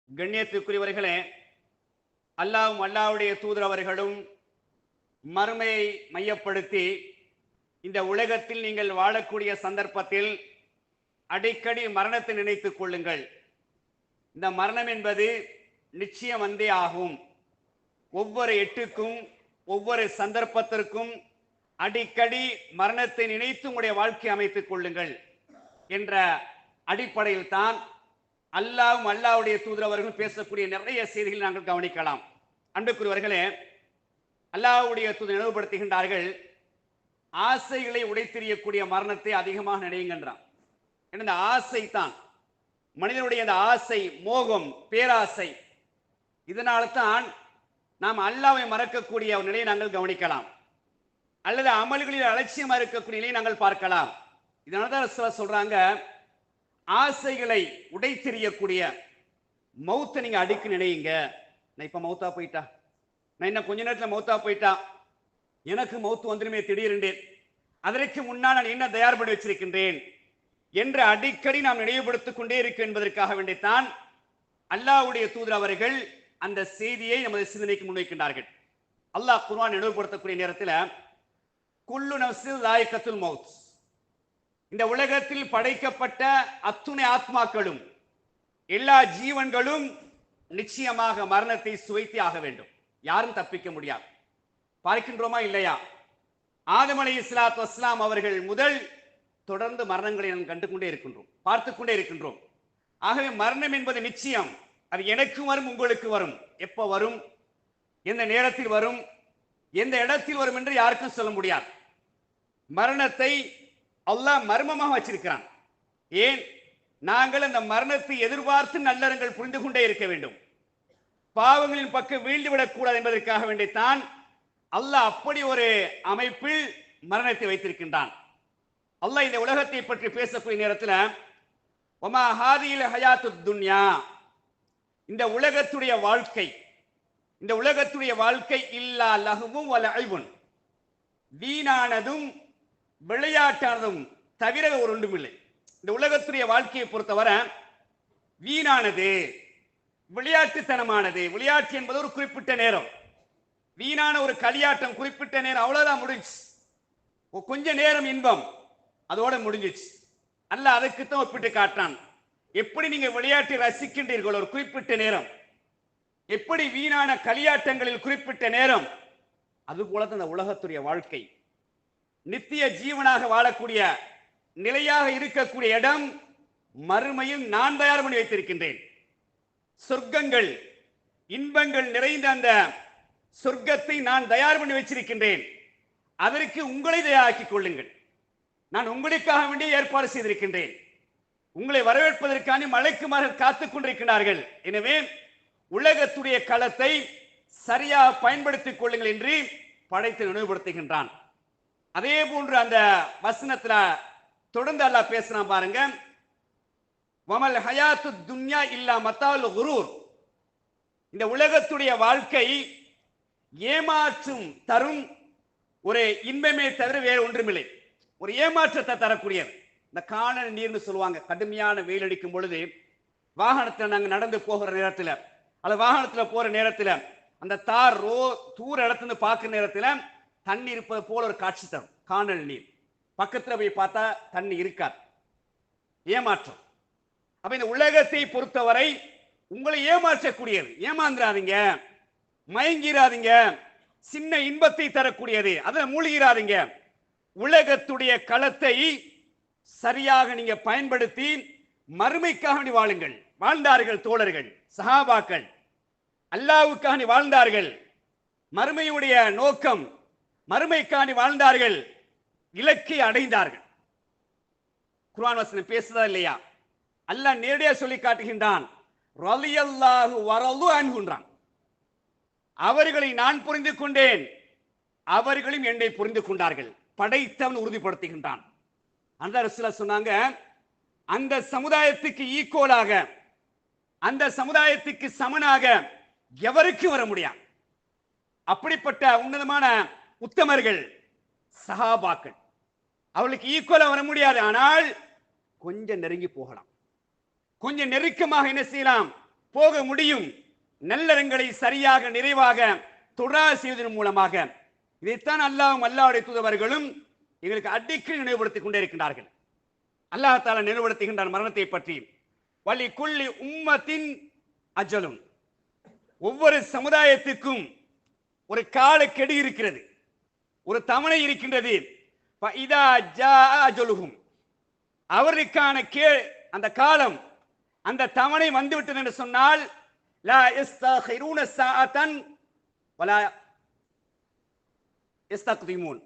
கண்ணியத்துக்குரியவர்களே, அல்லாஹ்வும் அல்லாஹ்வுடைய தூதர் அவர்களும் மறுமையை மையப்படுத்தி இந்த உலகத்தில் நீங்கள் வாழக்கூடிய சந்தர்ப்பத்தில் அடிக்கடி மரணத்தை நினைத்துக் கொள்ளுங்கள். இந்த மரணம் என்பது நிச்சயம் வந்தே ஆகும். ஒவ்வொரு எட்டுக்கும் ஒவ்வொரு சந்தர்ப்பத்திற்கும் அடிக்கடி மரணத்தை நினைத்து உங்களுடைய வாழ்க்கை அமைத்துக் கொள்ளுங்கள் என்ற அடிப்படையில் தான் அல்லாஹ்வும் அல்லாஹ்வுடைய தூதர் அவர்கள் பேசக்கூடிய நிறைய செய்திகளை நாங்கள் கவனிக்கலாம். அன்புக்குரியவர்களே, அல்லாஹ்வுடைய தூதர் நினைவுபடுத்துகின்றார்கள், ஆசைகளை உடைத்தெறியக்கூடிய மரணத்தை அதிகமாக நினையுங்கன்றான். ஏன்னா இந்த ஆசை தான் மனிதனுடைய அந்த ஆசை, மோகம், பேராசை, இதனால தான் நாம் அல்லாஹ்வை மறக்கக்கூடிய ஒரு நிலையை நாங்கள் கவனிக்கலாம், அல்லது அமல்களில் அலட்சியமா இருக்கக்கூடிய நிலையை நாங்கள் பார்க்கலாம். இதனால தான் சொல்றாங்க, ஆசைகளை உடைத்தெறியக்கூடிய மௌத்தை நீங்க அடிக்க நினையுங்க. நான் இப்ப மௌத்தா போயிட்டா, நான் இன்னும் கொஞ்ச நேரத்தில் மௌத்தா போயிட்டா, எனக்கு மௌத்து வந்துருமே திடீரென்று, அதற்கு முன்னால் நான் என்ன தயார் பண்ணி வச்சிருக்கின்றேன் என்று அடிக்கடி நாம் நினைவுபடுத்திக் கொண்டே இருக்க என்பதற்காக வேண்டித்தான் அல்லாஹ்வுடைய தூதர் அவர்கள் அந்த செய்தியை நமது சிந்தனைக்கு முன்வைக்கின்றார்கள். அல்லாஹ் குர்ஆன் நினைவுபடுத்தக்கூடிய நேரத்தில் குல்லு நஃப்ஸின் லாயிகத்துல் மௌத், இந்த உலகத்தில் படைக்கப்பட்ட அத்துணை ஆத்மாக்களும் எல்லா ஜீவன்களும் நிச்சயமாக மரணத்தை சுவைத்தே ஆக வேண்டும். யாரும் தப்பிக்க முடியாது. பார்க்கின்றோமா இல்லையா? ஆதம் அலைஹிஸ்ஸலாத்து வஸ்ஸலாம் அவர்கள் முதல் தொடர்ந்து மரணங்களை நாம் கண்டு கொண்டே இருக்கின்றோம், பார்த்து கொண்டே இருக்கின்றோம். ஆகவே மரணம் என்பது நிச்சயம். அது எனக்கும் வரும், உங்களுக்கு வரும். எப்ப வரும், எந்த நேரத்தில் வரும், எந்த இடத்தில் வரும் என்று யாருக்கும் சொல்ல முடியாது. மரணத்தை அல்லாஹ் மர்மமாக வச்சிருக்கிறான். ஏன்? நாங்கள் அந்த மரணத்தை எதிர்பார்த்து நல்லறங்கள் புரிந்து கொண்டே இருக்க வேண்டும், பாவங்களின் பக்கம் வீழ்ந்துவிடக் கூடாது என்பதற்காக வேண்டித்தான் அல்லாஹ் அப்படி ஒரு அமைப்பில் மரணத்தை வைத்திருக்கின்றான். அல்லாஹ் இந்த உலகத்தை பற்றி பேசக்கூடிய நேரத்தில் வமா ஹாதில் ஹயாத்துத் துன்யா, இந்த உலகத்துடைய வாழ்க்கை, இந்த உலகத்துடைய வாழ்க்கை இல்லா லஹுவும் வ லஐபுன், வீணானதும் விளையாட்டானதும் தவிர ஒரு ஒன்றும் இல்லை. இந்த உலகத்துடைய வாழ்க்கையை பொறுத்தவரை வீணானது, விளையாட்டுத்தனமானது. விளையாட்டு என்பது ஒரு குறிப்பிட்ட நேரம், வீணான ஒரு களியாட்டம் குறிப்பிட்ட நேரம், அவ்வளவுதான், முடிஞ்சு. கொஞ்ச நேரம் இன்பம், அதோட முடிஞ்சிச்சு. அல்ல அதுக்குத்தான் ஒப்பிட்டு காட்டான். எப்படி நீங்க விளையாட்டை ரசிக்கின்றீர்கள் ஒரு குறிப்பிட்ட நேரம், எப்படி வீணான களியாட்டங்களில் குறிப்பிட்ட நேரம், அது போலதான் இந்த உலகத்துடைய வாழ்க்கை. நித்திய ஜீவனாக வாழக்கூடிய, நிலையாக இருக்கக்கூடிய இடம் மறுமையில் நான் தயார் பண்ணி வைத்திருக்கின்றேன். சொர்க்கங்கள், இன்பங்கள் நிறைந்த அந்த சொர்க்கத்தை நான் தயார் பண்ணி வச்சிருக்கின்றேன். அதற்கு உங்களை தயாராக்கிக் கொள்ளுங்கள். நான் உங்களுக்காக வேண்டிய ஏற்பாடு செய்திருக்கின்றேன். உங்களை வரவேற்பதற்கான மலைக்குமார்கள் காத்துக் கொண்டிருக்கிறார்கள். எனவே உலகத்துடைய களத்தை சரியாக பயன்படுத்திக் கொள்ளுங்கள் என்று படைத்து நினைவுபடுத்துகின்றான். அதே போன்று அந்த வசனத்துல தொடர்ந்து அல்லாஹ் பேசுறான் பாருங்க, வமல் ஹயாத்து துன்யா இல்லா மத்தால் குரூர், இந்த உலகத்துடைய வாழ்க்கை ஏமாற்றும் தரும் ஒரு இன்பமே தவிர வேறு ஒன்றுமில்லை. ஒரு ஏமாற்றத்தை தரக்கூடியது. இந்த காணல் நீர்னு சொல்லுவாங்க. கடுமையான வெயில் அடிக்கும் பொழுது வாகனத்தில் நாங்கள் நடந்து போகிற நேரத்தில், அல்ல வாகனத்தில் போற நேரத்தில், அந்த தார் தூர இடத்துல பார்க்கிற நேரத்தில் தண்ணி இருப்பது போல ஒரு காட்சி தரும் காணல் நீர். பக்கத்தில் போய் பார்த்தா தண்ணி இருக்காது. ஏமாற்றம். அப்ப இந்த உலகத்தை பொறுத்தவரை உங்களை ஏமாற்றக்கூடியது. ஏமாந்துராதீங்க, மயங்கிறாதீங்க. சின்ன இன்பத்தை தரக்கூடியது, அதை மூழ்கிறாதீங்க. உலகத்துடைய களத்தை சரியாக நீங்க பயன்படுத்தி மறுமைக்காக வாழுங்கள். வாழ்ந்தார்கள் தோழர்கள், சஹாபாக்கள், அல்லாஹ்வுக்காக வாழ்ந்தார்கள். மறுமையுடைய நோக்கம், மறுமைக்காக வாழ்ந்தார்கள், இலக்கை அடைந்தார்கள். குர்ஆன் வசனம் பேசுதா இல்லையா? அல்லாஹ் நேரடியாக சொல்லி காட்டுகின்றான், ரலியல்லாஹு வரது அன்ஹுன்றான். அவர்களை நான் புரிந்து கொண்டேன், அவர்களும் என்னை புரிந்து கொண்டார்கள். படைத்தவன் உறுதிப்படுத்துகின்றான். அந்த ரசூலுல்லாஹ் சொன்னாங்க, அந்த சமுதாயத்துக்கு ஈக்குவலாக, அந்த சமுதாயத்துக்கு சமனாக எவருக்கும் வர முடியாது. அப்படிப்பட்ட உன்னதமான உத்தமர்கள் சஹாபாக்கள், அவளுக்கு ஈக்குவலா வர முடியாது. ஆனால் கொஞ்சம் நெருங்கி போகலாம், கொஞ்சம் நெருக்கமாக என்ன செய்யலாம், போக முடியும். நல்லறங்களை சரியாக நிறைவாக தொடரா செய்வதன் மூலமாக. இதைத்தான் அல்லாஹ்வும் அல்லாஹ்வுடைய தூதர்களும் எங்களுக்கு அடிக்கடி நினைவுபடுத்திக் கொண்டே இருக்கின்றார்கள். அல்லாஹ் தஆலா நினைவுபடுத்துகின்றான் மரணத்தை பற்றி. வலி குல்லி உம்மத்தின் அஜலும், ஒவ்வொரு சமுதாயத்துக்கும் ஒரு காலக்கெடு இருக்கிறது, ஒரு தவணை இருக்கின்றது. இதா ஜாஅ அஜலுஹும், அவருக்கான அந்த காலம், அந்த தவணை வந்துவிட்டது என்று சொன்னால் லா யஸ்தகிரூன ஸாஅத்தன் வலா யஸ்தக்திமூன்,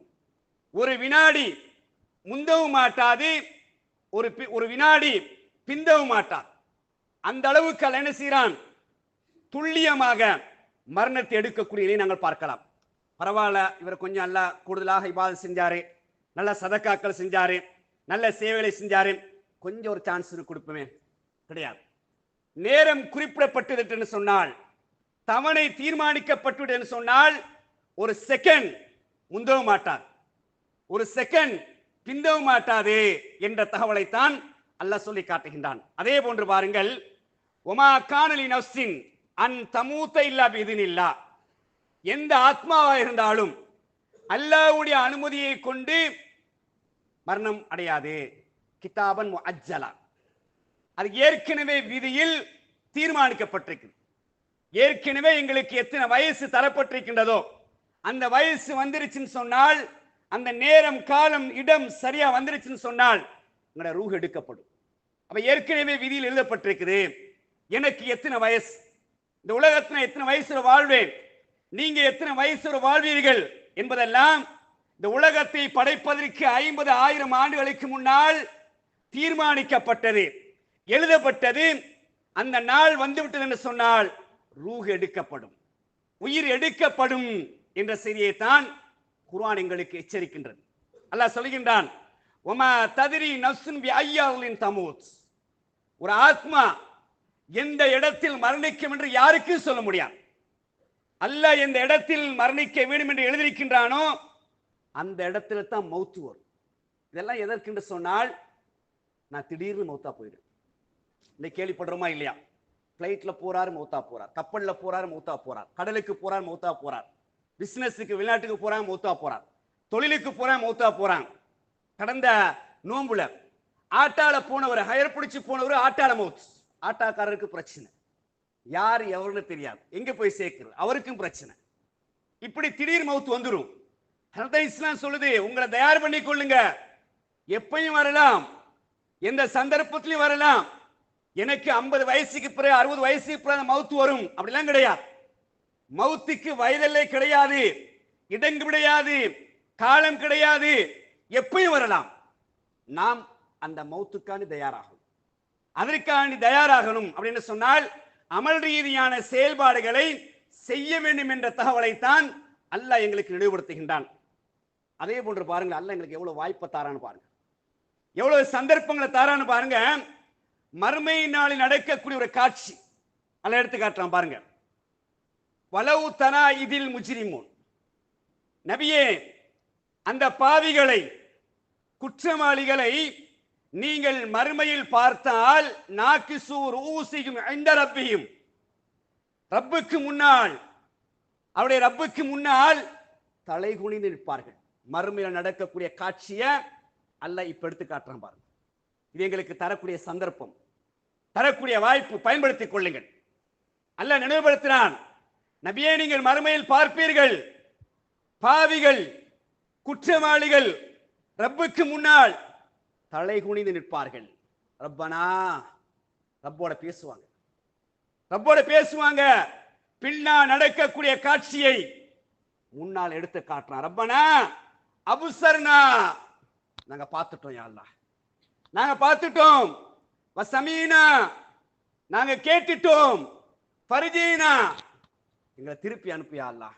ஒரு வினாடி முந்தவும் மாட்டாது, ஒரு வினாடி பிந்தவும் மாட்டார். அந்த அளவுக்கு அல்ல என்ன செய்கிறான், துல்லியமாக மரணத்தை எடுக்கக்கூடிய நாங்கள் பார்க்கலாம். பரவாயில்ல, இவர் கொஞ்சம் நல்லா கூடுதலாக இபாதத் செஞ்சாரு, நல்ல சதக்காக்கள் செஞ்சாரு, நல்ல சேவைகளை செஞ்சாரு, கொஞ்சம் ஒரு சான்ஸ் கொடுப்போமே, கிடையாது. நேரம் குறிப்பிடப்பட்டது என்று சொன்னால், தவணை தீர்மானிக்கப்பட்டது என்று சொன்னால், ஒரு செகண்ட் முந்தவும் மாட்டார், ஒரு செகண்ட் பிந்தவும் மாட்டாது என்ற தகவலைத்தான் அல்லாஹ் சொல்லி காட்டுகின்றான். அதே போன்று பாருங்கள், ஒமா கானலி நஃப்ஸின் அன் தமூத இல்லா பிஇذنில்லாஹ், எந்த ஆத்மாவாக இருந்தாலும் அல்லாஹ்வுடைய அனுமதியை கொண்டு மரணம் அடையாது. கிதாபன் முஅஜ்ஜலா, அது ஏற்கனவே விதியில் தீர்மானிக்கப்பட்டிருக்கிறது. ஏற்கனவே எங்களுக்கு எத்தனை வயசு தரப்பட்டிருக்கின்றதோ அந்த வயசு வந்துருச்சுன்னு சொன்னால், அந்த நேரம் காலம் இடம் சரியா வந்துருச்சுன்னு சொன்னால் உங்களோட ரூஹ் எடுக்கப்படும். அப்ப ஏற்கனவே விதியில் எழுதப்பட்டிருக்குது, எனக்கு எத்தனை வயசு, இந்த உலகத்தில் எத்தனை வயசுல வாழ்வேன், நீங்க எத்தனை வயசுல வாழ்வீர்கள் என்பதெல்லாம் இந்த உலகத்தை படைப்பதற்கு 50,000 ஆண்டுகளுக்கு முன்னால் தீர்மானிக்கப்பட்டது, எழுதப்பட்டது. அந்த நாள் வந்துவிட்டது என்று சொன்னால் ரூஹ் எடுக்கப்படும், உயிர் எடுக்கப்படும் என்ற செய்தியை தான் குர்ஆன் எங்களுக்கு எச்சரிக்கின்றது. அல்லாஹ் சொல்கின்றான், ஒமா தத்ரி நஃப்ஸுன் பிஅய்யாலின் தமூத், ஒரு ஆத்மா எந்த இடத்தில் மரணிக்கும் என்று யாருக்கும் சொல்ல முடியாது. அல்லாஹ் எந்த இடத்தில் மரணிக்க வேண்டும் என்று எழுதியிருக்கின்றானோ அந்த இடத்துல தான் மௌத்து வரும். இதெல்லாம் எதற்கு என்று சொன்னால், நான் திடீர்னு மௌத்தா போயிடுவேன். இன்னைக்கு கேள்விப்படுறோமா இல்லையா? பிளைட்ல போறாரு மௌத்தா போறார், கப்பல்ல போறாரு மௌத்தா போறார், கடலுக்கு போறார் மௌத்தா போறார், பிசினஸுக்கு வெளிநாட்டுக்கு போறாங்க மௌத்தா போறார், தொழிலுக்கு போறாங்க மௌத்தா போறாங்க. கடந்த நோம்புல ஆட்டால போனவர், ஹயர் பிடிச்சு போனவர் ஆட்டால மௌத், ஆட்டாக்காரருக்கு பிரச்சனை, யார் எவருன்னு தெரியாது, எங்க போய் சேர்க்கிறது, அவருக்கும் பிரச்சனை. இப்படி திடீர் மௌத்து வந்துடும். இஸ்லாம் சொல்லுது, உங்களை தயார் பண்ணி கொள்ளுங்க, எப்பயும் வரலாம், எந்த சந்தர்ப்பத்திலையும் வரலாம். எனக்கு 50 வயசுக்கு பிறகு 60 வயசுக்கு பிறகு மௌத்து வரும் அப்படிலாம் கிடையாது. மௌத்துக்கு வயதெல்லை கிடையாது, இடங்கு கிடையாது, காலம் கிடையாது, எப்பயும் வரலாம். நாம் அந்த மௌத்துக்காண்டி தயாராகணும். அதற்காண்டி தயாராகணும் அப்படின்னு சொன்னால் அமல் ரீதியான செயல்பாடுகளை செய்ய வேண்டும் என்ற தகவலைத்தான் அல்லாஹ் எங்களுக்கு நினைவுபடுத்துகின்றான். அதே போன்று பாருங்க, அல்லாஹ் எங்களுக்கு எவ்வளவு வாய்ப்பை தாரான்னு பாருங்க, எவ்வளவு சந்தர்ப்பங்களை தாரான்னு பாருங்க. மறுமை நாளில் நடக்கக்கூடிய ஒரு காட்சி அல்ல எடுத்து காட்டலாம் பாருங்க. வலவு தனா இதில் முஜ்ரிமூன், நபியே அந்த பாவிகளை, குற்றவாளிகளை நீங்கள் மறுமையில் பார்த்தால், நாக்கிசூர் ஊசியும் இந்த ரப்பியும், ரப்புக்கு முன்னால், அவருடைய ரப்புக்கு முன்னால் தலை குனிந்து நிற்பார்கள். மறுமையில் நடக்கக்கூடிய காட்சியை அல்லாஹ் இப்ப எடுத்து காட்டுறான் பாருங்க. இது எங்களுக்கு தரக்கூடிய சந்தர்ப்பம், தரக்கூடிய வாய்ப்பு, பயன்படுத்திக் கொள்ளுங்கள். அல்லாஹ் நினைவுபடுத்தினான், நபியே நீங்கள் மறுமையில் பார்ப்பீர்கள், பாவிகள் குற்றவாளிகள் ரப்புக்கு முன்னால் தலை குனிந்து நிற்பார்கள். ரப்பனா, ரப்போட பேசுவாங்க, ரப்போட பேசுவாங்க. பின்னா நடக்கக்கூடிய காட்சியை முன்னால் எடுத்து காட்டுறான். ரப்பனா அபுசர்னா, நாங்க பார்த்துட்டோம் யா அல்லாஹ், நாங்க பார்த்துட்டோம். வசமீனா, நாங்க கேட்டுட்டோம். ஃபர்ஜீனா, எங்களை திருப்பி அனுப்பியா அல்லாஹ்.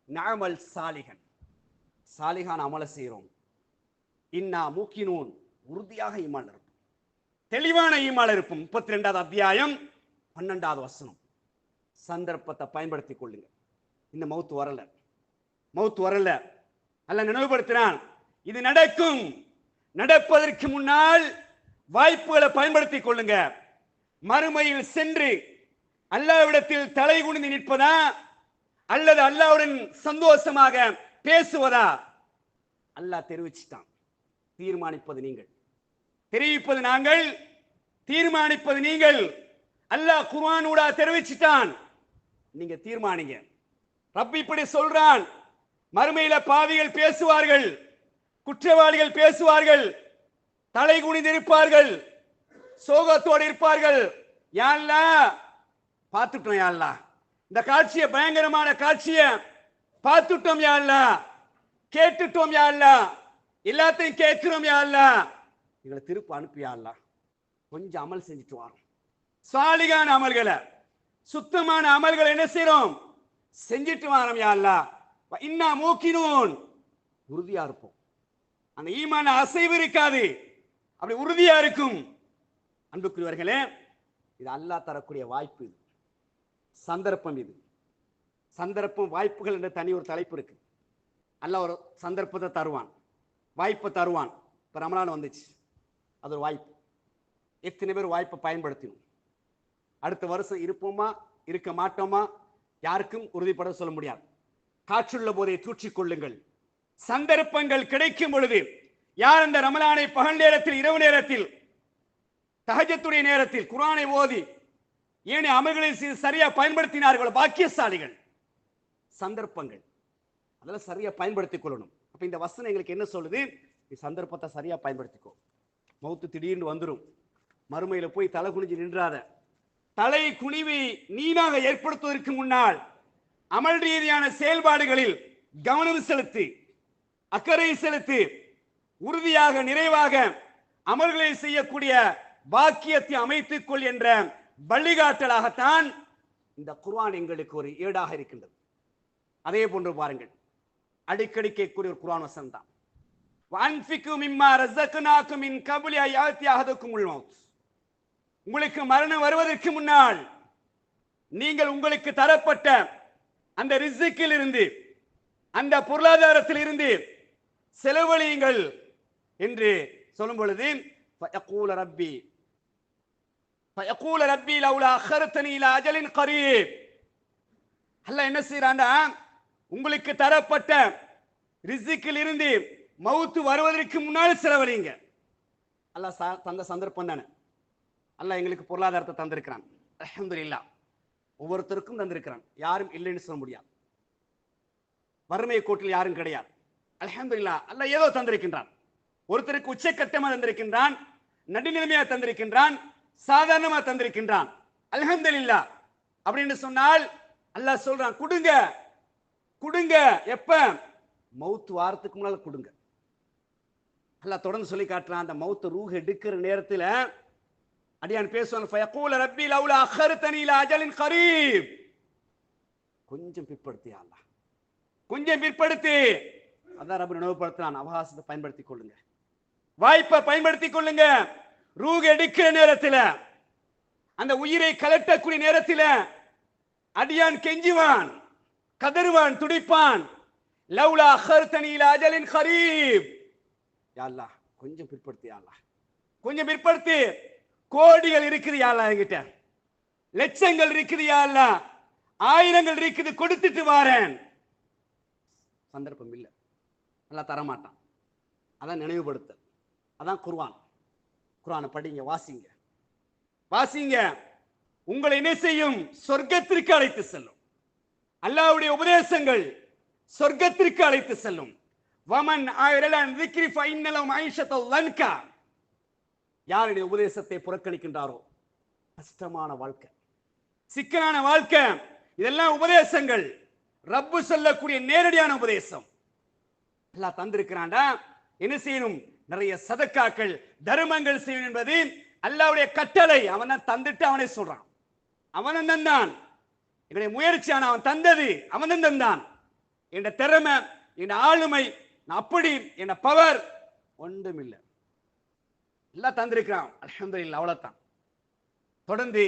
நஅமல் சாலிஹன், சாலிஹான அமல செய்கிறோம். இன்னா மூக்கினூன், உறுதியாக ஈமான் இருப்போம், தெளிவான ஈமான் இருப்போம். 32வது அத்தியாயம் 12வது வசனம். சந்தர்ப்பத்தை பயன்படுத்திக் கொள்ளுங்க. இந்த மௌத்து வரல, மௌத்து வரல. அல்லாஹ் நினைவுபடுத்தினான், இது நடக்கும். நடப்பதற்கு முன்னால் வாய்ப்புகளை பயன்படுத்திக் கொள்ளுங்க. மறுமையில் சென்று அல்லாஹ்விடத்தில் தலை குனிந்து நிற்பதா அல்லது அல்லாஹ்வுடன் சந்தோஷமாக பேசுவதா? அல்லாஹ் தெரிவிச்சிட்டான். தீர்மானிப்பது நீங்கள், தெரிவிப்பது நாங்கள், தீர்மானிப்பது நீங்கள். அல்லாஹ் குர்ஆனூட தெரிவிச்சிட்டான், நீங்க தீர்மானிங்க. ரப் இப்படி சொல்றான், மறுமையில பாவிகள் பேசுவார்கள், குற்றவாளிகள் பேசுவார்கள், தலை குனிந்து இருப்பார்கள், சோகத்தோடு இருப்பார்கள். யா அல்லாஹ் பார்த்துட்டோம், யா அல்லாஹ் இந்த காட்சியை, பயங்கரமான காட்சியை பார்த்துட்டோம் யா அல்லாஹ், கேட்டுட்டோம் யா அல்லாஹ், எல்லாத்தையும் கேட்கிறோம் யா அல்லாஹ், எங்களை திருப்பி அனுப்பி யா அல்லாஹ், கொஞ்சம் அமல் செஞ்சுட்டு வரோம். சாலிகான அமல்களை, சுத்தமான அமல்களை என்ன செய்யறோம்? செஞ்சிட்டு வரோம் யா அல்லாஹ். இன்னா மூக்கினூன், உறுதியா இருப்போம். அந்த ஈமான அசைவு இருக்காது, அப்படி உறுதியா இருக்கும். அன்புக்குரியவர்களே, இது அல்லாஹ் தரக்கூடிய வாய்ப்பு, இது சந்தர்ப்பம். இது சந்தர்ப்பம், வாய்ப்புகள் என்ற தனி ஒரு தலைப்பு இருக்கு. அல்லாஹ் ஒரு சந்தர்ப்பத்தை தருவான், வாய்ப்பை தருவான். இப்போ ரமலான் வந்துச்சு, அது ஒரு வாய்ப்பு. எத்தனை பேர் வாய்ப்பை பயன்படுத்தணும்? அடுத்த வருஷம் இருப்போமா இருக்க மாட்டோமா யாருக்கும் உறுதிப்பட சொல்ல முடியாது. காற்றுள்ள போதை தூற்றிக் கொள்ளுங்கள். சந்தர்ப்பங்கள் கிடைக்கும் பொழுது யார் அந்த ரமலானை பகல் நேரத்தில், இரவு நேரத்தில், தஹஜ்ஜுடைய நேரத்தில் குர்ஆனை ஓதி ஏனைய அமல்களை சரியா பயன்படுத்தினார்களோ பாக்கியசாலிகள். சந்தர்ப்பங்கள் அதெல்லாம் சரியா பயன்படுத்திக் கொள்ளணும். அப்ப இந்த வசனம் எங்களுக்கு என்ன சொல்லுது? சந்தர்ப்பத்தை சரியா பயன்படுத்திக்கோ. மௌத்து திடீர்னு வந்துடும், மறுமையில போய் தலை குனிஞ்சு நின்றாத. தலை குனிவை நீனாக ஏற்படுத்துவதற்கு முன்னால் அமல் ரீதியான செயல்பாடுகளில் கவனம் செலுத்தி, அக்கறை செலுத்தி, உறுதியாக நிறைவாக அமல்களை செய்யக்கூடிய பாக்கியத்தை அமைத்துக் கொள் என்ற வழிகாட்டலாகத்தான் இந்த குர்ஆன் எங்களுக்கு ஒரு ஏடாக இருக்கின்றது. அதே போன்று பாருங்கள், அடிக்கடி கேட்கக்கூடிய ஒரு குர்ஆன் வசனம் தான், வஅன்ஃபிகு மிம்மா ரஸக்னாகும் மின் கப்லி அன் யாத்தி அஹதுகுமுல் மௌத். உங்களுக்கு மரணம் வருவதற்கு முன்னால் நீங்கள் உங்களுக்கு தரப்பட்ட அந்த ரிஸ்கில் இருந்து, அந்த பொருளாதாரத்தில் இருந்து செலவழியுங்கள் என்று சொல்லும் பொழுது, ஃபயகூல ரப்பி லவ்லா அഖர்தனி இலா அஜலின் கரீப். அல்லாஹ் என்ன செய்றான்டா, உங்களுக்கு தரப்பட்ட ரிஸ்கில் இருந்து மவுத் வருவதற்கு முன்னால் செலவழிங்க. அல்லாஹ் தந்த சந்தர்ப்பம் தானே. அல்லாஹ் எங்களுக்கு பொருளாதாரத்தை தந்திருக்கிறான், அல்ஹம்துலில்லாஹ். ஒவ்வொருத்தருக்கும் தந்திருக்கிறான், யாரும் இல்லைன்னு சொல்ல முடியாது. வறுமை கோட்டில் யாரும் கிடையாது, அல்ஹம்துலில்லாஹ். அல்லாஹ் ஏதோ தந்திருக்கின்றான். ஒருத்தருக்கு உச்சக்கட்டமா தந்திருக்கின்றான், நடுநிலைமையா தந்திருக்கின்றான், சாதாரணமா தந்திருக்கின்றான், அல்ஹம்துலில்லாஹ். அப்படின்னு சொன்னால் அல்லாஹ் சொல்றான், கொடுங்க கொடுங்க. எப்ப? மவுத் வாரத்துக்கு முன்னால கொடுங்க. அல்லாஹ் தொடர்ந்து சொல்லி காட்டுறான், அந்த மவுத் ரூஹ் எடுக்கிற நேரத்தில் அடியான் பேசுவான், ஃபயகூல ரப்பி லவ்லா அഖர்தனி இலா அஜலின் கரீப். கொஞ்சம் பிற்படுத்தி அல்லாஹ், கொஞ்சம் பிற்படுத்தி. அதான் ரப்ப நினைவுபடுத்துறான், அவகாசத்தை பயன்படுத்திக் கொள்ளுங்க, வாய்ப்பை பயன்படுத்திக் கொள்ளுங்க. ரூஹ் எடுக்கிற நேரத்தில், அந்த உயிரை கலட்டக்கூடிய நேரத்தில் அடியான் கெஞ்சுவான், கதறுவான், துடிப்பான், லவ்லா அഖர்தனி இலா அஜலின் கரீப். யா அல்லாஹ் கொஞ்சம் பிற்படுத்தி, யா அல்லாஹ் கொஞ்சம் பிற்படுத்தி. கோடிகள் இருக்குது யா அல்லாஹ், என்கிட்ட லட்சங்கள் இருக்குது யா அல்லாஹ், ஆயிரங்கள் இருக்குது, கொடுத்துட்டு வாரேன். சந்தர்ப்பம் இல்லை, அல்லாஹ் தரமாட்டான். அதான் நினைவுபடுத்த, அதான் குர்ஆன். குர்ஆனை படிங்க, வாசிங்க, வாசிங்க. உங்களை என்ன செய்யும்? சொர்க்கத்திற்கு அழைத்து செல்லும். அல்லாஹ்வுடைய உபதேசங்கள் சொர்க்கத்திற்கு அழைத்து செல்லும். வமன் ஆயிரல ذிக்ரி ஃபஇன்ன லஹு மஈஷத லன்கா. யாருடைய உபதேசத்தை புறக்கணிக்கின்றாரோ கஷ்டமான வாழ்க்கை, சிக்கலான வாழ்க்கை. இதெல்லாம் உபதேசங்கள், ரப்பு சொல்லக்கூடிய நேரடியான உபதேசம். அல்லாஹ் தந்திருக்கிறான்டா, என்ன செய்யணும்? நிறைய சதக்காக்கள், தர்மங்கள் செய்யணும் என்பது அல்லாஹ்வுடைய கட்டளை. அவன் தான் தந்துட்டு அவனே சொல்றான், அவன் தந்தான். என்னுடைய முயற்சியான அவன் தந்தது, அவன் தந்தான். என்ற திறமை, என் ஆளுமை, அப்படி என்ன பவர் ஒன்றும் இல்லை, எல்லாம் தந்திருக்கிறான், அல்ஹம்துலில்லாஹ். அவ்வளவுதான். தொடர்ந்து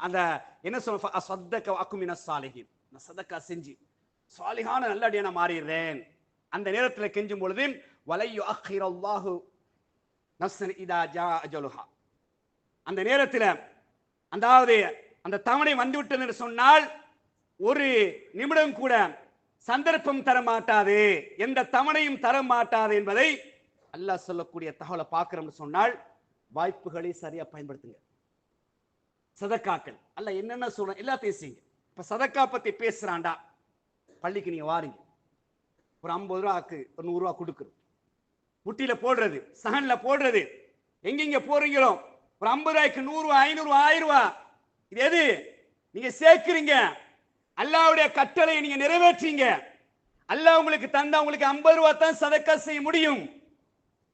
அந்த என்ன சொல்ற, சதக்க அக்குமின சாலிஹின், நான் சதக்கா செஞ்சு சாலிஹான நல்லடியான மாறிடுறேன். அந்த நேரத்தில் கெஞ்சும் பொழுது, வலையு அக்ஹிரல்லாஹு நஃப்ஸன் இதா ஜா அஜலுஹா. அந்த நேரத்தில், அதாவது அந்த தவணை வந்துவிட்டது என்று சொன்னால் ஒரு நிமிடம் கூட சந்தர்ப்பம் தர மாட்டாது, எந்த தவணையும் தர மாட்டாது என்பதை அல்லாஹ் சொல்லக்கூடிய தகவலை பார்க்கிறோம் சொன்னால் வாய்ப்புகளை சரியா பயன்படுத்துங்க. சதக்காக்கள் அல்லாஹ் என்னென்ன சொல்ற எல்லாத்தையும் செய்யுங்க. இப்ப சதக்கா பத்தி பேசுறான்டா, பள்ளிக்கு நீங்க வாரீங்க, ஒரு 50 ரூபாய்க்கு ஒரு 100 ரூபாய் கொடுக்குறது, புட்டியில போடுறது, சகன்ல போடுறது, எங்கெங்க போறீங்களோ ஒரு 50 ரூபாய்க்கு 100 ரூபாய் 500 ரூபாய் 1000 ரூபாய், இது எது நீங்க சேர்க்கிறீங்க? அல்லாஹ்வுடைய கட்டளையை நீங்க நிறைவேற்றீங்க. அல்லாஹ் உங்களுக்கு தந்தா உங்களுக்கு 50 ரூபாய் தான் சதக்கா செய்ய முடியும்.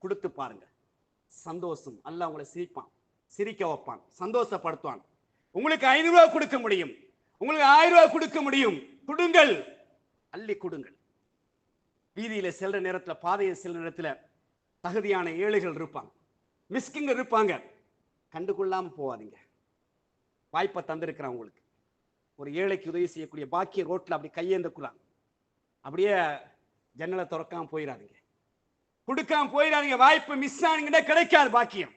கொடுத்து பாருங்க, சந்தோஷம். அல்லாஹ் உங்களை சிரிப்பான், சிரிக்க வைப்பான், சந்தோஷப்படுத்துவான். உங்களுக்கு 500 ரூபாய் கொடுக்க முடியும், உங்களுக்கு 1000 ரூபாய் கொடுக்க முடியும். கொடுங்கள், அள்ளி கொடுங்கள். வீதியில செல்ற நேரத்துல, பாதையில் செல்ற நேரத்துல தகுதியான ஏழைகள் இருப்பாங்க, மிஸ்கின்கள் இருப்பாங்க, கண்டுகொள்ளாம போவாதீங்க. வாய்ப்பை தந்திருக்கிறான் உங்களுக்கு, ஒரு ஏழைக்கு உதவி செய்யக்கூடிய பாக்கிய ரோட்ல அப்படி கையேந்தக்குறாங்க, அப்படியே ஜன்னலை திறக்காம போயிடாதீங்க, கொடுக்காம போயிடாதீங்க. வாய்ப்பு மிஸ் ஆனீங்கன்னா கிடைக்காது பாக்கியம்.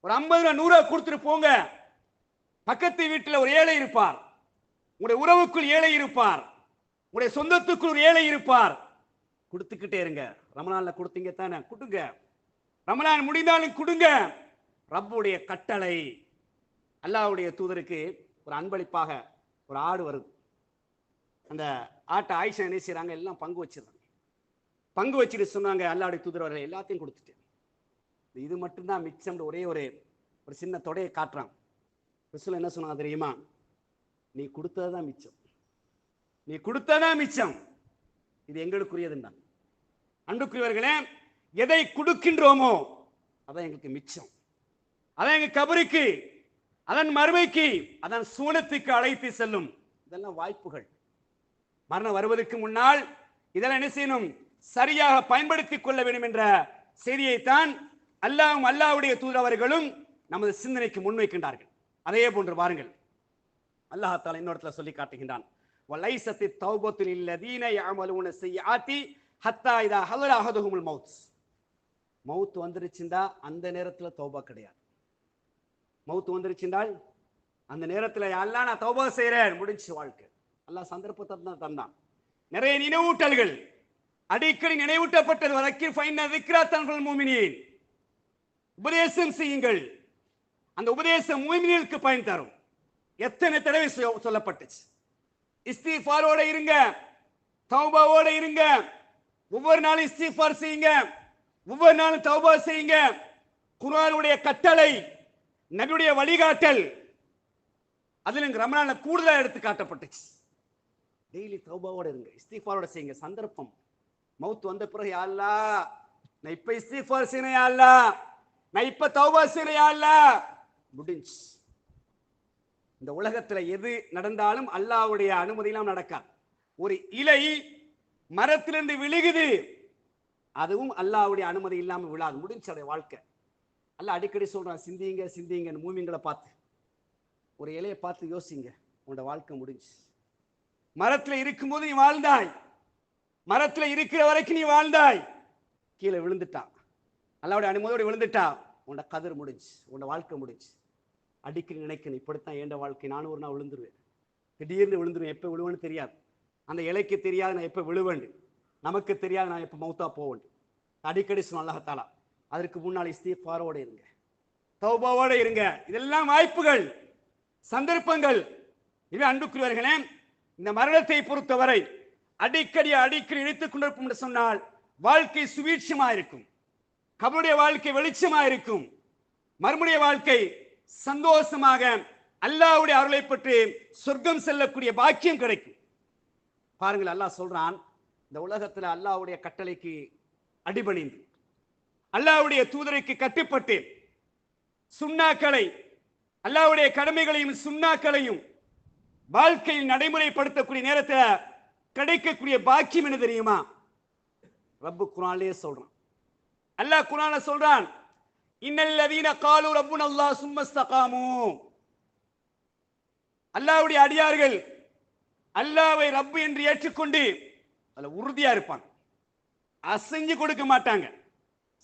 ஒரு 50 ரூபாய் 100 ரூபாய் கொடுத்துட்டு போங்க. பக்கத்து வீட்டில் ஒரு ஏழை இருப்பார், உங்களுடைய உறவுக்குள் ஏழை இருப்பார், உங்களுடைய சொந்தத்துக்குள் ஒரு ஏழை இருப்பார். கொடுத்துக்கிட்டே இருங்க. ரமலான்ல கொடுத்தீங்க தானே, கொடுங்க. ரமலான் முடிந்தாலும் கொடுங்க. ரப்புடைய கட்டளை. அல்லாஹ்வுடைய தூதருக்கு ஒரு அன்பளிப்பாக ஒரு ஆடு வருது. அந்த ஆட்டை ஆயிஷா என்ன செய்றாங்க, எல்லாம் பங்கு வச்சிருந்தாங்க. பங்கு வச்சுட்டு சொன்னாங்க, அல்லாஹ்வுடைய தூதர் அவர்கள் எல்லாத்தையும் கொடுத்துட்டு இது மட்டும்தான் மிச்சம். ஒரே ஒரு சின்ன தொடையை காட்டுறான். ரசூல் என்ன சொன்னாங்க தெரியுமா? நீ கொடுத்ததான் மிச்சம், நீ கொடுத்ததான் மிச்சம், இது எங்களுக்குரியதுதான். அன்புக்குரியவர்களே, எதை கொடுக்கின்றோமோ அதான் எங்களுக்கு மிச்சம், அதான் எங்க கபருக்கு, அதன் மறுமைக்கு, அதன் சூனத்துக்கு அழைத்து செல்லும். இதெல்லாம் வாய்ப்புகள். மரணம் வருவதற்கு முன்னால் இதெல்லாம் என்ன செய்யணும்? சரியாக பயன்படுத்திக் கொள்ள வேண்டும் என்ற செய்தியைத்தான் அல்லாஹ்வும் அல்லாஹ்வுடைய தூதர் அவர்களும் நமது சிந்தனைக்கு முன்வைக்கின்றார்கள். அதே போன்று பாருங்கள், அல்லாஹ் தஆலா இன்னொரு இடத்துல சொல்லி காட்டுகின்றான், வலைஸத்தி தௌபத்து லில்லதீன யஅமலூன ஸய்யிஆத்தி ஹத்தா இதா ஹலர அஹதுஹுமுல் மௌத். மௌத் வந்துருச்சுண்டா அந்த நேரத்துல தௌபா கிடையாது. மௌத் வந்துருச்சுண்டால் அந்த நேரத்துல அல்லாஹ் நான் தௌபா செய்றேன், முடிஞ்சு வாழ்க்கை. அல்லாஹ் சந்தர்ப்பத்தை தான் தந்தான். நிறைய நினைவூட்டல்கள், அடிக்கடி நினைவூட்டப்பட்டது. வதக்கிர் ஃபைன்ன ذிக்ரா தன்ஃபுல் முஃமினீன். உபதேசம் செய்யுங்கள், அந்த உபதேசம் முஃமினீனுக்கு பயன் தரும். எத்தனை தடவை சொல்லப்பட்டுச்சு. இஸ்திஃபாரோட இருங்க, தௌபாவோட இருங்க, ஒவ்வொரு நாளும் இஸ்திஃபார் செய்யுங்க, ஒவ்வொரு நாளும் தௌபா செய்யுங்க. குர்ஆனுடைய கட்டளை, நபியுடைய வழிகாட்டல், அதில் ரமலான்ல கூடுதலா எடுத்து காட்டப்பட்டுச்சு. டெய்லி தௌபாவோட இருங்க, இஸ்திஃபாரோட செய்யுங்க. சந்தர்ப்பம் மவுத் வந்த பிறகு, யா அல்லாஹ் நான் இப்ப இஸ்திஃபார் செய்யணும், யா அல்லாஹ் நான் இப்ப தௌபா செய்யணும், யா அல்லாஹ், முடிஞ்சு. இந்த உலகத்துல எது நடந்தாலும் அல்லாஹ்வுடைய அனுமதியெல்லாம் நடக்காது. ஒரு இலை மரத்திலிருந்து விழுகுது, அதுவும் அல்லாஹ்வுடைய அனுமதி இல்லாம விழாது, முடிஞ்சு அதோட வாழ்க்கை. அல்லாஹ் அடிக்கடி சொல்றான், சிந்திங்க சிந்திங்க. மூமின்களை பார்த்து, ஒரு இலையை பார்த்து யோசிங்க, உன்னோட வாழ்க்கை முடிஞ்சு. மரத்துல இருக்கும்போது நீ வாழ்ந்தாய், மரத்துல இருக்கிற வரைக்கும் நீ வாழ்ந்தாய், கீழே விழுந்துட்டான், அல்லாஹ்வுடைய அனுமதியோடு விழுந்துட்டா, உன்னோட கதிர் முடிஞ்சு, உன்னோட வாழ்க்கை முடிஞ்சு. அடிக்கடி நினைக்கணும், இப்படித்தான் என் வாழ்க்கை, நானும் ஒரு நாள் விழுந்துருவேன், திடீர்னு விழுந்துருவேன், எப்போ விழுவேன்னு தெரியாது. அந்த இலைக்கு தெரியாது நான் எப்போ விழுவேன், நமக்கு தெரியாது நான் எப்போ மௌத்தா போவேன். அடிக்கடி சொன்ன அல்லாஹ் தஆலா, அதற்கு முன்னால் இஸ்திஃபாரோட இருங்க, தௌபாவோட இருங்க. இதெல்லாம் வாய்ப்புகள், சந்தர்ப்பங்கள். இவை அன்புக்குரியவர்களே, இந்த மரணத்தை பொறுத்தவரை அடிக்கடி இணைத்துக் கொண்டிருப்போம் என்று சொன்னால் வாழ்க்கை சுவீட்சமா இருக்கும், கபருடைய வாழ்க்கை வெளிச்சமா இருக்கும், மறுமுடைய வாழ்க்கை சந்தோஷமாக அல்லாஹ்வுடைய அருளை பெற்று சொர்க்கம் செல்லக்கூடிய பாக்கியம் கிடைக்கும். பாருங்கள், அல்லாஹ் சொல்றான், இந்த உலகத்துல அல்லாஹ்வுடைய கட்டளைக்கு அடிபணிந்து, அல்லாஹ்வுடைய தூதருக்கு கட்டுப்பட்டு, சுன்னாக்களை, அல்லாஹ்வுடைய கடமைகளையும் சுன்னாக்களையும் வாழ்க்கையில் நடைமுறைப்படுத்தக்கூடிய நேரத்தில் கிடைக்கக்கூடிய பாக்கியம் என்ன தெரியுமா? ரப்பு குர்ஆனிலே சொல்றான். அல்லாஹ் குர்ஆன்ல சொல்றான், இன்னல்லதீன காலு ரப்புனல்லாஹ் சும்ம இஸ்தகாமு. அல்லாஹ்வுடைய அடியார்கள் அல்லாஹ்வை ரப்பு என்று ஏற்றுக்கொண்டு அதுல உறுதியா இருப்பாங்க, அசைஞ்சு கொடுக்க மாட்டாங்க.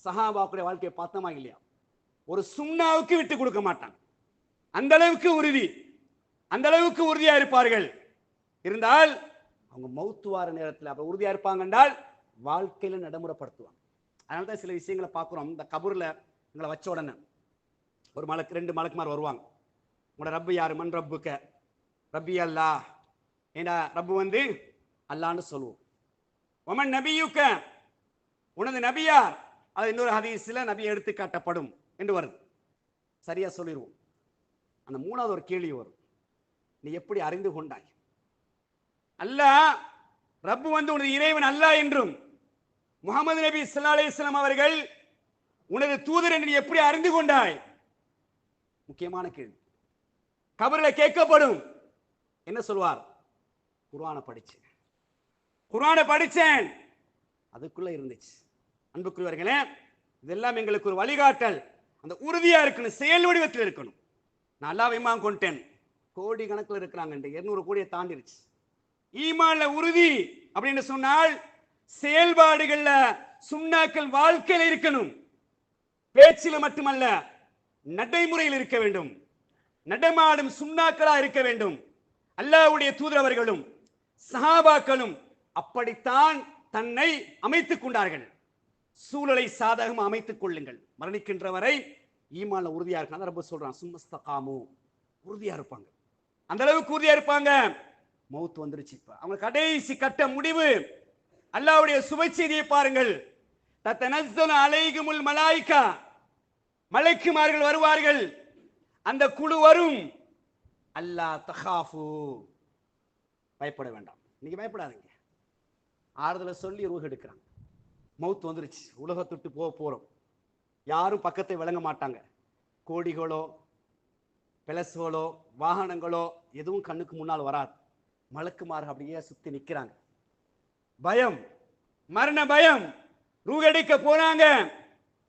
சஹாபாக்களுடைய வாழ்க்கையை பார்த்தோமா இல்லையா? ஒரு சுன்னாவுக்கு விட்டு கொடுக்க மாட்டாங்க, அந்த அளவுக்கு உறுதி. அந்த அளவுக்கு உறுதியா இருப்பார்கள். இருந்தால் அவங்க மௌத்து வார நேரத்தில் அப்ப உறுதியா இருப்பாங்க என்றால் வாழ்க்கையில நடைமுறைப்படுத்துவாங்க. அதனால தான் சில விஷயங்களை பார்க்குறோம். இந்த கபூர்ல எங்களை வச்ச உடனே ஒரு மலக்கு 2 மலக்குமார் வருவாங்க. உங்களோட ரப்பு யாரு? மண் ரப்புக்க? ரப்பி அல்லா. ஏன்னா ரப்பு வந்து அல்லான்னு சொல்லுவோம். ஒமன் நபியுக்க, உனது நபியார்? அது இன்னொரு ஹதீஸ்ல நபி எடுத்து காட்டப்படும் என்று வருது. சரியா சொல்லிடுவோம். அந்த 3வது ஒரு கேள்வி வரும், நீ எப்படி அறிந்து கொண்டாய்? அல்லாஹ் ரப்பு வந்து உனது இறைவன் அல்லாஹ் என்றும் முகமது நபி ஸல்லல்லாஹு அலைஹி வஸல்லம் அவர்கள் உனது தூதர் என்று நீ எப்படி அறிந்து கொண்டாய்? முக்கியமான கேள்வி. கபர்ல கேட்கப்படும். என்ன சொல்வார்? குர்ஆனை படிச்சேன், குர்ஆனை படிச்சேன். அதுக்குள்ள இருந்துச்சு. அன்புக்குரியவர்களே, இதெல்லாம் எங்களுக்கு ஒரு வழிகாட்டல். அந்த உறுதியா இருக்கணும், செயல் வடிவத்தில் இருக்கணும். நான் அல்லாஹ் ஈமான் கொண்டேன், கோடி கணக்கில் இருக்கிறாங்க, 200 கோடியை தாண்டிருச்சு. ஈமான்ல உறுதி அப்படின்னு சொன்னால் செயல்பாடுகள்ல சுன்னாக்கள் வாழ்க்கையில் இருக்கணும். பேச்சில மட்டுமல்ல, நடைமுறையில் இருக்க வேண்டும். நடமாடும் சுன்னாக்களா இருக்க வேண்டும். அல்லாஹ்வுடைய தூதரவர்களும் சஹாபாக்களும் அப்படித்தான் தன்னை அமைத்துக் கொண்டார்கள். சூழலை சாதகமாக அமைத்துக் கொள்ளுங்கள். மரணிக்கின்ற வரை ஈமான்ல உறுதியா இருக்காங்க. ரப்ப சொல்றான், சும்மஸ்தகாமு, உறுதியா இருப்பாங்க. அந்த அளவுக்கு உறுதியா இருப்பாங்க. மௌத் வந்துருச்சு. இப்ப அவங்க கடைசி கட்ட முடிவு. அல்லாஹ்வுடைய சுப செய்தியை பாருங்கள். தத்தனஸ்ஸலு அலைஹிமுல் மலாயிகா, மலக்குமார்கள் வருவார்கள். அந்த குழு வரும். அல்லா தகாஃபு, பயப்பட வேண்டாம். நீங்க பயப்படாதீங்க. ஆறுதலை சொல்லி ரூஹ் எடுக்கிறாங்க. மௌத் வந்துருச்சு, உலகத்துட்டு போக போறோம். யாரும் பக்கத்தை விளங்க மாட்டாங்க. கோடிகளோ பிளஸ்களோ வாகனங்களோ எதுவும் கண்ணுக்கு முன்னால் வராது. மலக்குமார்கள் அப்படியே சுத்தி நிக்கிறாங்க. பயம், மரண பயம். ரூஹ் எடுக்க போனாங்க.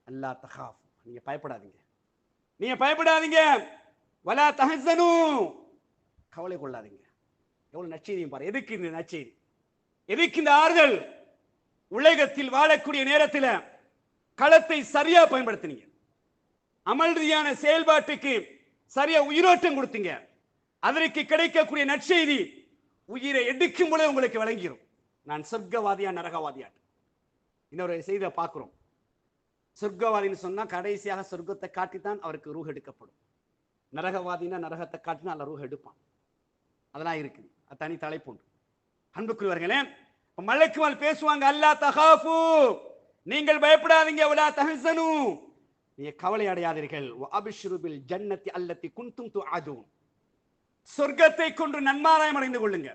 அல்லா தகாஃப், நீங்க பயப்படாதீங்க, நீங்க பயப்படாதீங்க. வலா தஹஸனு, கவலை கொள்ளாதீங்க. எவ்வளவு நற்செய்தியும் பாரு. எதுக்கு இந்த நற்செய்தி? எதுக்கு இந்த ஆறுதல்? உலகத்தில் வாழக்கூடிய நேரத்தில் களத்தை சரியா பயன்படுத்தினீங்க. அமல் ரீதியான செயல்பாட்டுக்கு சரியா உயிரோட்டம் கொடுத்தீங்க. அதற்கு கிடைக்கக்கூடிய நற்செய்தி உயிரை எடுக்கும் போது உங்களுக்கு வழங்கிடும். நான் சொர்க்கவாதியா நரகவாதியா? இன்னொரு செய்தியை பார்க்கிறோம். சொர்க்கவாதின்னு சொன்னா கடைசியாக சொர்க்கத்தை காட்டித்தான் அவருக்கு ரூஹ் எடுக்கப்படும். நரகவாதினா நரகத்தை காட்டினா அல்ல ரூஹ் எடுப்பான். அதெல்லாம் இருக்குது. அது தனி தலைப்புண்டு. அன்புக்குரியவர்களே, மலக்குமார் பேசுவாங்க. அல்லா தகாஃபு, நீங்கள் பயப்படாதீங்க. வலா தஹஸனு, நீங்க கவலை அடையாதீர்கள். வஅப்ஷிரு பில் ஜன்னத்தி அல்லத்தி குன்தும் துஅதுன், சொர்க்கத்தை கொண்டு நன்மாராயம் அடைந்து கொள்ளுங்க.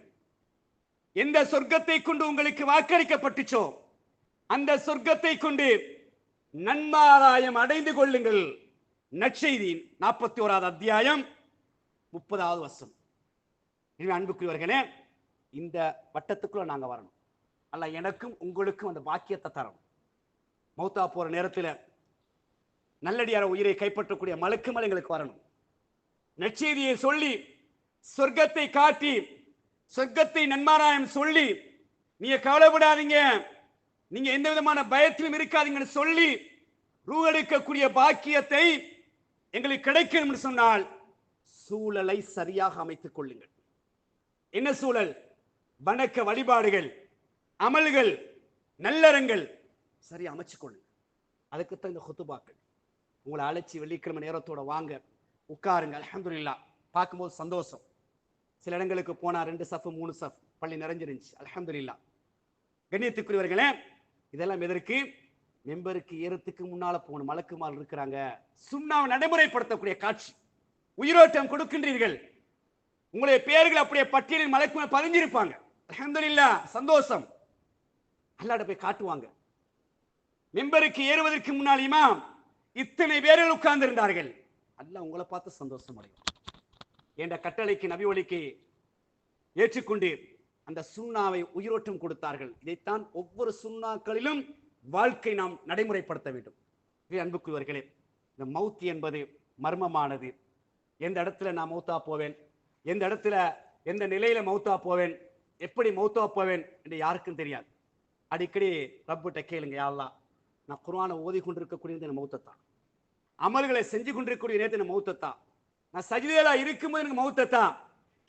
எந்த சொர்க்கத்தை கொண்டு உங்களுக்கு வாக்களிக்கப்பட்டுச்சோ அந்த சொர்க்கத்தை கொண்டு நன்மாராயம் அடைந்து கொள்ளுங்கள். நற்செய்தி 41வது அத்தியாயம் 30வது வசனம். எனவே அன்புக்குரியவர்களே, இந்த வட்டத்துக்குள்ள நாங்க வரணும். அல்ல எனக்கும் உங்களுக்கும் அந்த பாக்கியத்தை தரணும். மௌத்தா போற நேரத்தில் நல்லடியார உயிரை கைப்பற்றக்கூடிய மலக்குமல் எங்களுக்கு வரணும். நற்செய்தியை சொல்லி சொர்க்கத்தை காட்டி சொர்க்கத்தை நன்மாராயம் சொல்லி நீங்க கவலைப்படாதீங்க, நீங்க எந்த விதமான பயத்திலும் இருக்காதீங்கன்னு சொல்லி ரூஹ் எடுக்கக்கூடிய பாக்கியத்தை எங்களுக்கு கிடைக்கும் என்று சொன்னால் சூழலை சரியாக அமைத்துக் கொள்ளுங்கள். என்ன சூழல்? வணக்க வழிபாடுகள், அமல்கள், நல்லறங்கள் சரியா அமைச்சு கொள்ளுங்க. அதுக்குத்தான் இந்த குத்துபாக்கள். உங்களை அழைச்சி வெள்ளிக்கிழமை நேரத்தோட வாங்க, உட்காருங்க. அல்ஹம்துலில்லாஹ், பார்க்கும்போது சந்தோஷம். சில இடங்களுக்கு போனா 2 சஃப் 3 சஃப் பள்ளி நிறைஞ்சிருந்துச்சு. அல்ஹம்துலில்லாஹ். கண்ணியத்துக்குரியவர்களே, இதெல்லாம் எதற்கு? மெம்பருக்கு ஏறத்துக்கு முன்னால போகணும். மலக்குமார் இருக்கிறாங்க. சுன்னாவை நடைமுறைப்படுத்தக்கூடிய காட்சி. உயிரோட்டம் கொடுக்கின்றீர்கள். உங்களுடைய பெயர்கள் அப்படியே பட்டியலில் மலக்குமார் பதிஞ்சிருப்பாங்க. அல்ஹம்துலில்லாஹ், சந்தோஷம். அல்லாஹ்ட்ட போய் காட்டுவாங்க. மெம்பருக்கு ஏறுவதற்கு முன்னால் இமாம் இத்தனை பேர்கள் உட்கார்ந்து இருந்தார்கள். அல்லாஹ் உங்களை பார்த்து சந்தோஷம் அடையும். என்ற கட்டளைக்கு நபி ஒலிக்கு ஏற்றுக்கொண்டு அந்த சுன்னாவை உயிரோட்டம் கொடுத்தார்கள். இதைத்தான் ஒவ்வொரு சுன்னாக்களிலும் வாழ்க்கை நாம் நடைமுறைப்படுத்த வேண்டும். அன்புக்குரியவர்களே, இந்த மௌத் என்பது மர்மமானது. எந்த இடத்துல நான் மௌத்தா போவேன், எந்த இடத்துல எந்த நிலையில மௌத்தா போவேன், எப்படி மௌத்தா போவேன் என்று யாருக்கும் தெரியாது. அடிக்கடி ரப்பிட்ட கேளுங்க, யா அல்லாஹ், நான் குர்ஆனை ஓதி கொண்டிருக்கக்கூடிய இந்த மௌத்தத்தான், அமல்களை செஞ்சு கொண்டிருக்கக்கூடிய நேரத்தில் மௌத்தத்தான், நான் சஜிதையில இருக்கும்போது எனக்கு மௌத்தத்தான்,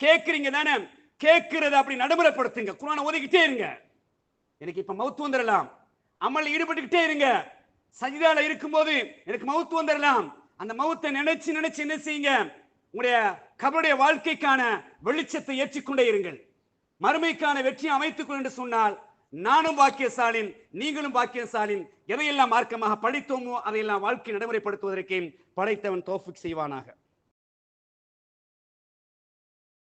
கேட்கிறீங்க தானே, கேட்கிறத அப்படி நடைமுறைப்படுத்துங்க. குர்ஆனை ஓதிக்கிட்டே இருங்க. எனக்கு இப்ப மவுத் வந்துடலாம், அமல் ஈடுபட்டுக்கிட்டே இருங்க. சஜிதால இருக்கும்போது எனக்கு மவுத் வந்துடலாம், அந்த மவுத்தை நினைச்சு நினைச்சு என்ன செய்யுங்க, உங்களுடைய கபருடைய வாழ்க்கைக்கான வெளிச்சத்தை ஏற்றிக்கொண்டே இருங்கள். மறுமைக்கான வெற்றியை அமைத்துக் கொள் என்று சொன்னால் நானும் பாக்கியசாலின், நீங்களும் பாக்கியசாலின். எதையெல்லாம் மார்க்கமாக படித்தோமோ அதையெல்லாம் வாழ்க்கை நடைமுறைப்படுத்துவதற்கு படைத்தவன் தௌஃபீக் செய்வானாக.